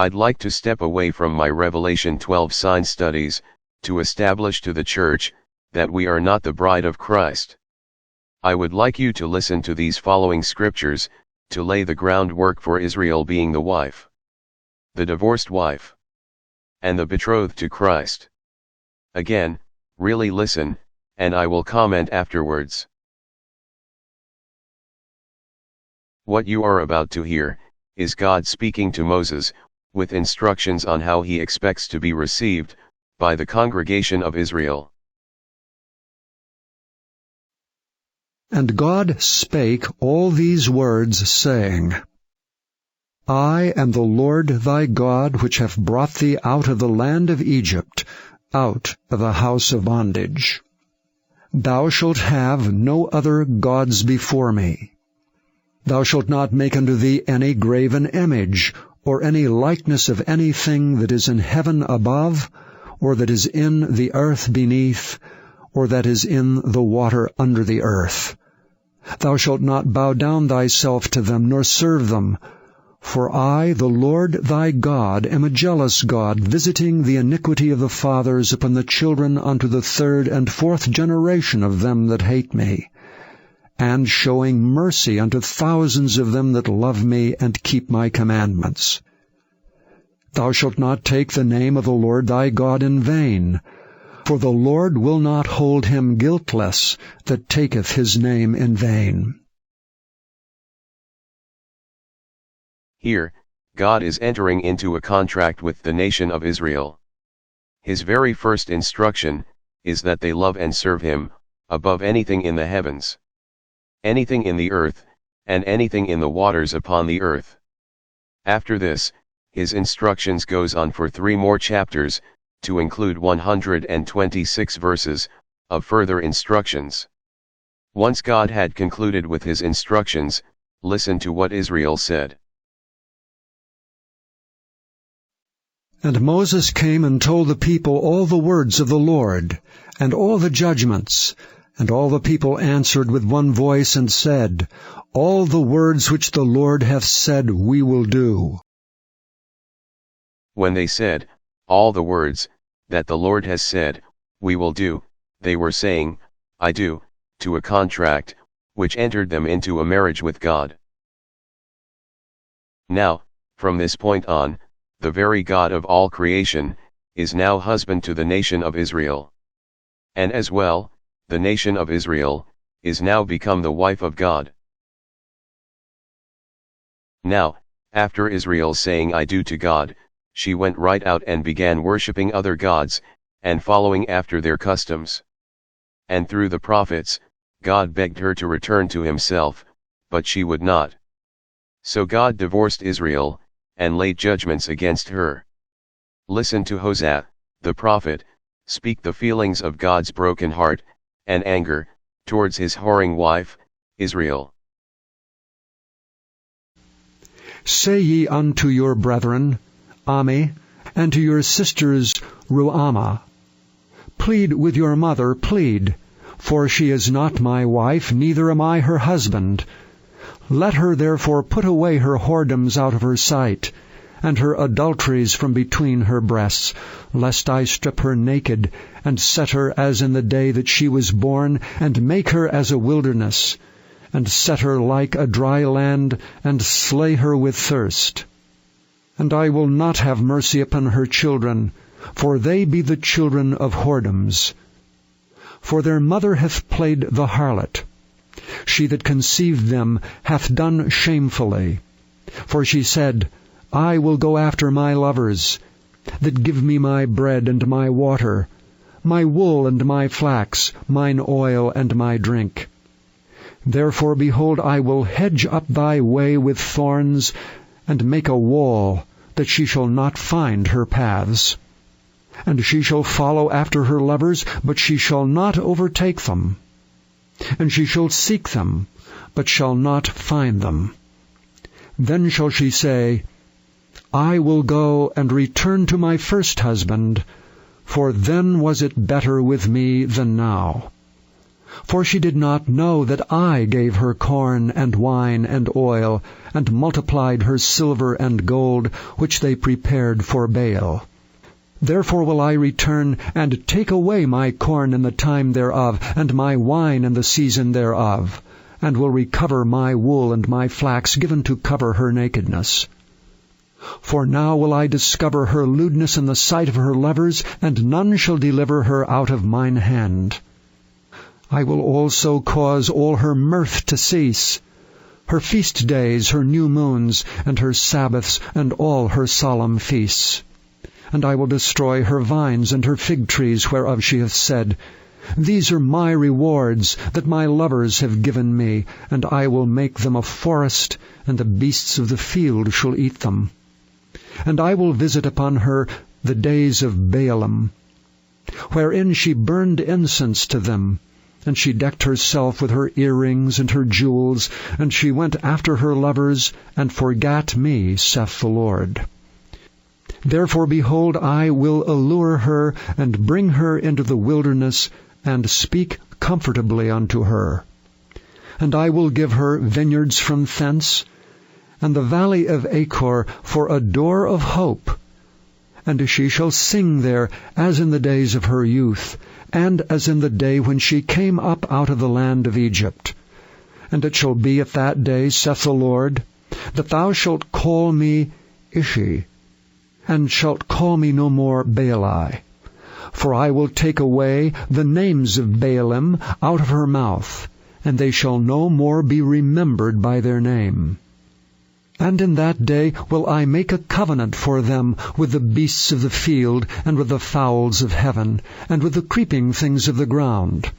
I'd like to step away from my Revelation 12 sign studies, to establish to the church, that we are not the bride of Christ. I would like you to listen to these following scriptures, to lay the groundwork for Israel being the wife, the divorced wife, and the betrothed to Christ. Again, really listen, and I will comment afterwards. What you are about to hear, is God speaking to Moses, with instructions on how he expects to be received, by the congregation of Israel. And God spake all these words, saying, I am the Lord thy God, which have brought thee out of the land of Egypt, out of the house of bondage. Thou shalt have no other gods before me. Thou shalt not make unto thee any graven image, or any likeness of anything that is in heaven above, or that is in the earth beneath, or that is in the water under the earth. Thou shalt not bow down thyself to them, nor serve them. For I, the Lord thy God, am a jealous God, visiting the iniquity of the fathers upon the children unto the third and fourth generation of them that hate me, and showing mercy unto thousands of them that love me and keep my commandments. Thou shalt not take the name of the Lord thy God in vain, for the Lord will not hold him guiltless that taketh his name in vain. Here, God is entering into a contract with the nation of Israel. His very first instruction, is that they love and serve him, above anything in the heavens, anything in the earth, and anything in the waters upon the earth. After this, his instructions goes on for 3 more chapters, to include 126 verses, of further instructions. Once God had concluded with his instructions, listen to what Israel said. And Moses came and told the people all the words of the Lord, and all the judgments. And all the people answered with one voice, and said, All the words which the Lord hath said we will do. When they said, all the words, that the Lord has said, we will do, they were saying, I do, to a contract, which entered them into a marriage with God. Now, from this point on, the very God of all creation, is now husband to the nation of Israel. And as well, the nation of Israel, is now become the wife of God. Now, after Israel saying I do to God, she went right out and began worshipping other gods, and following after their customs. And through the prophets, God begged her to return to himself, but she would not. So God divorced Israel, and laid judgments against her. Listen to Hosea, the prophet, speak the feelings of God's broken heart, and anger, towards his whoring wife, Israel. Say ye unto your brethren, Ami, and to your sisters, Ruama, Plead with your mother, plead, for she is not my wife, neither am I her husband. Let her therefore put away her whoredoms out of her sight, and her adulteries from between her breasts, lest I strip her naked, and set her as in the day that she was born, and make her as a wilderness, and set her like a dry land, and slay her with thirst. And I will not have mercy upon her children, for they be the children of whoredoms. For their mother hath played the harlot. She that conceived them hath done shamefully. For she said, I will go after my lovers, that give me my bread and my water, my wool and my flax, mine oil and my drink. Therefore, behold, I will hedge up thy way with thorns, and make a wall, that she shall not find her paths. And she shall follow after her lovers, but she shall not overtake them. And she shall seek them, but shall not find them. Then shall she say, I will go and return to my first husband, for then was it better with me than now. For she did not know that I gave her corn and wine and oil, and multiplied her silver and gold, which they prepared for Baal. Therefore will I return, and take away my corn in the time thereof, and my wine in the season thereof, and will recover my wool and my flax given to cover her nakedness. For now will I discover her lewdness in the sight of her lovers, and none shall deliver her out of mine hand. I will also cause all her mirth to cease, her feast days, her new moons, and her Sabbaths, and all her solemn feasts. And I will destroy her vines and her fig trees, whereof she hath said, These are my rewards that my lovers have given me, and I will make them a forest, and the beasts of the field shall eat them. And I will visit upon her the days of Baalim, wherein she burned incense to them, and she decked herself with her earrings and her jewels, and she went after her lovers, and forgat me, saith the Lord. Therefore, behold, I will allure her, and bring her into the wilderness, and speak comfortably unto her. And I will give her vineyards from thence, and the valley of Achor for a door of hope. And she shall sing there as in the days of her youth, and as in the day when she came up out of the land of Egypt. And it shall be at that day, saith the Lord, that thou shalt call me Ishi, and shalt call me no more Baali. For I will take away the names of Baalim out of her mouth, and they shall no more be remembered by their name. And in that day will I make a covenant for them with the beasts of the field, and with the fowls of heaven, and with the creeping things of the ground.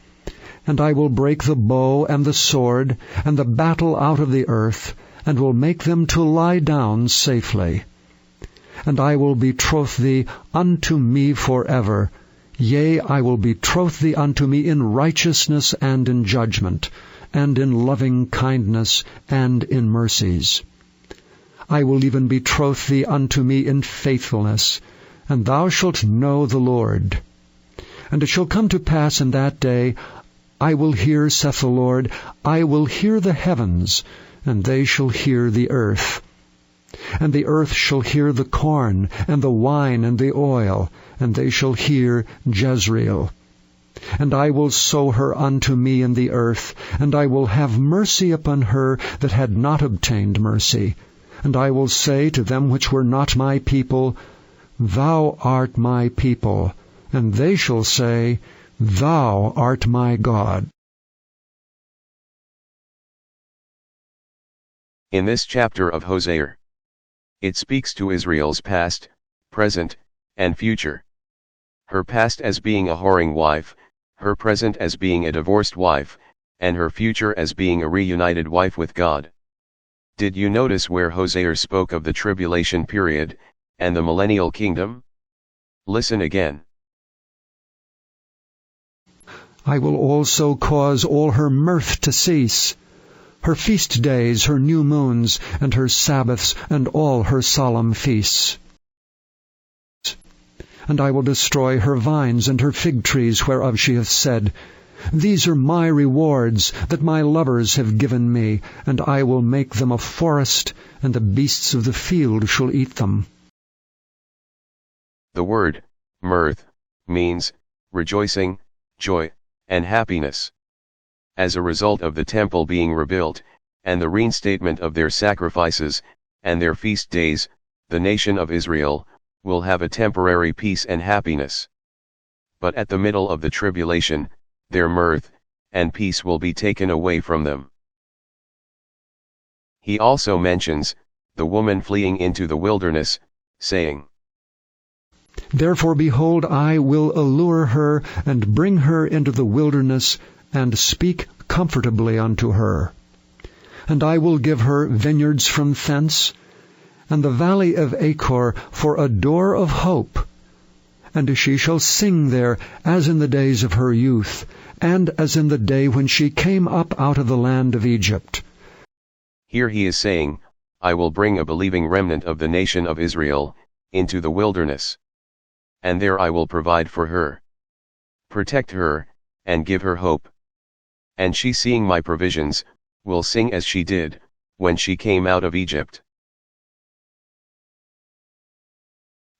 And I will break the bow and the sword, and the battle out of the earth, and will make them to lie down safely. And I will betroth thee unto me forever. Yea, I will betroth thee unto me in righteousness and in judgment, and in loving kindness and in mercies. I will even betroth thee unto me in faithfulness, and thou shalt know the Lord. And it shall come to pass in that day, I will hear, saith the Lord, I will hear the heavens, and they shall hear the earth. And the earth shall hear the corn, and the wine, and the oil, and they shall hear Jezreel. And I will sow her unto me in the earth, and I will have mercy upon her that had not obtained mercy. And I will say to them which were not my people, Thou art my people. And they shall say, Thou art my God. In this chapter of Hosea, it speaks to Israel's past, present, and future. Her past as being a whoring wife, her present as being a divorced wife, and her future as being a reunited wife with God. Did you notice where Hosea spoke of the tribulation period, and the millennial kingdom? Listen again. I will also cause all her mirth to cease, her feast days, her new moons, and her Sabbaths, and all her solemn feasts. And I will destroy her vines and her fig trees, whereof she hath said, These are my rewards that my lovers have given me, and I will make them a forest, and the beasts of the field shall eat them. The word, mirth, means rejoicing, joy, and happiness. As a result of the temple being rebuilt, and the reinstatement of their sacrifices, and their feast days, the nation of Israel will have a temporary peace and happiness. But at the middle of the tribulation, their mirth and peace will be taken away from them. He also mentions the woman fleeing into the wilderness, saying, Therefore, behold, I will allure her, and bring her into the wilderness, and speak comfortably unto her. And I will give her vineyards from thence, and the valley of Achor for a door of hope. And she shall sing there as in the days of her youth, and as in the day when she came up out of the land of Egypt. Here he is saying, I will bring a believing remnant of the nation of Israel into the wilderness. And there I will provide for her, protect her, and give her hope. And she, seeing my provisions, will sing as she did when she came out of Egypt.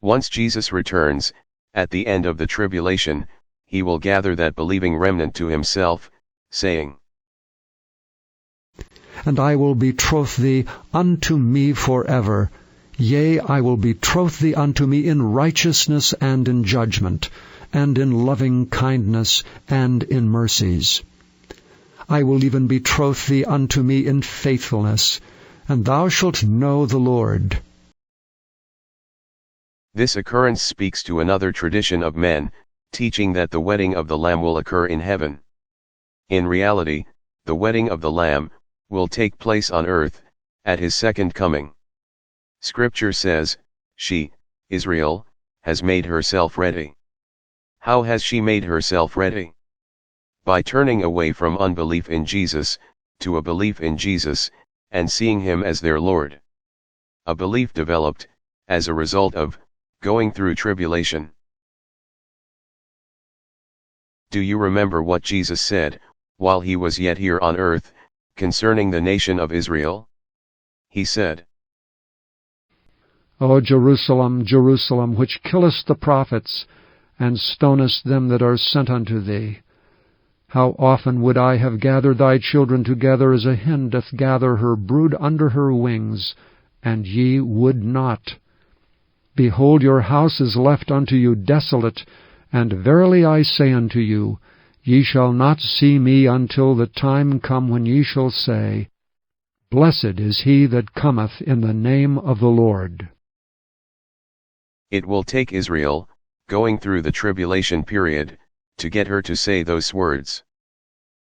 Once Jesus returns, at the end of the tribulation, he will gather that believing remnant to himself, saying, And I will betroth thee unto me forever. Yea, I will betroth thee unto me in righteousness and in judgment, and in loving kindness and in mercies. I will even betroth thee unto me in faithfulness, and thou shalt know the Lord. This occurrence speaks to another tradition of men, teaching that the wedding of the Lamb will occur in heaven. In reality, the wedding of the Lamb will take place on earth, at his second coming. Scripture says, she, Israel, has made herself ready. How has she made herself ready? By turning away from unbelief in Jesus, to a belief in Jesus, and seeing him as their Lord. A belief developed, as a result of going through tribulation. Do you remember what Jesus said, while he was yet here on earth, concerning the nation of Israel? He said, O Jerusalem, Jerusalem, which killest the prophets, and stonest them that are sent unto thee, how often would I have gathered thy children together as a hen doth gather her brood under her wings, and ye would not. Behold, your house is left unto you desolate, and verily I say unto you, ye shall not see me until the time come when ye shall say, Blessed is he that cometh in the name of the Lord. It will take Israel, going through the tribulation period, to get her to say those words.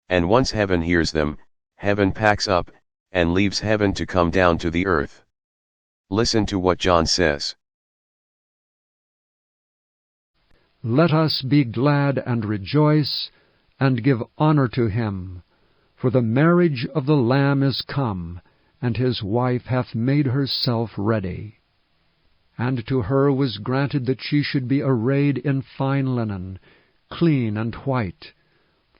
And once heaven hears them, heaven packs up, and leaves heaven to come down to the earth. Listen to what John says. Let us be glad and rejoice, and give honor to him. For the marriage of the Lamb is come, and his wife hath made herself ready. And to her was granted that she should be arrayed in fine linen, clean and white,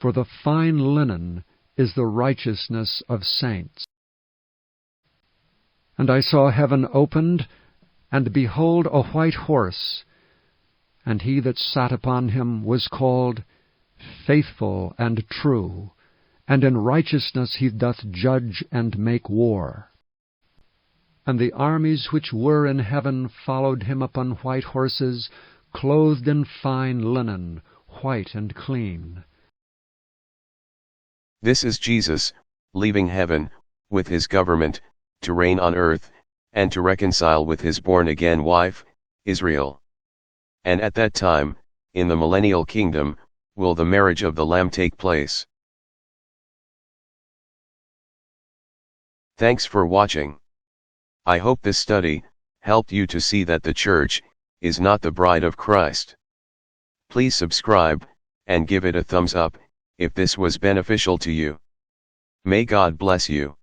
for the fine linen is the righteousness of saints. And I saw heaven opened, and behold a white horse, and he that sat upon him was called Faithful and True, and in righteousness he doth judge and make war. And the armies which were in heaven followed him upon white horses, clothed in fine linen, white and clean. This is Jesus, leaving heaven, with his government, to reign on earth, and to reconcile with his born-again wife, Israel. And at that time, in the millennial kingdom, will the marriage of the Lamb take place. Thanks for watching. I hope this study helped you to see that the church is not the bride of Christ. Please subscribe, and give it a thumbs up, if this was beneficial to you. May God bless you.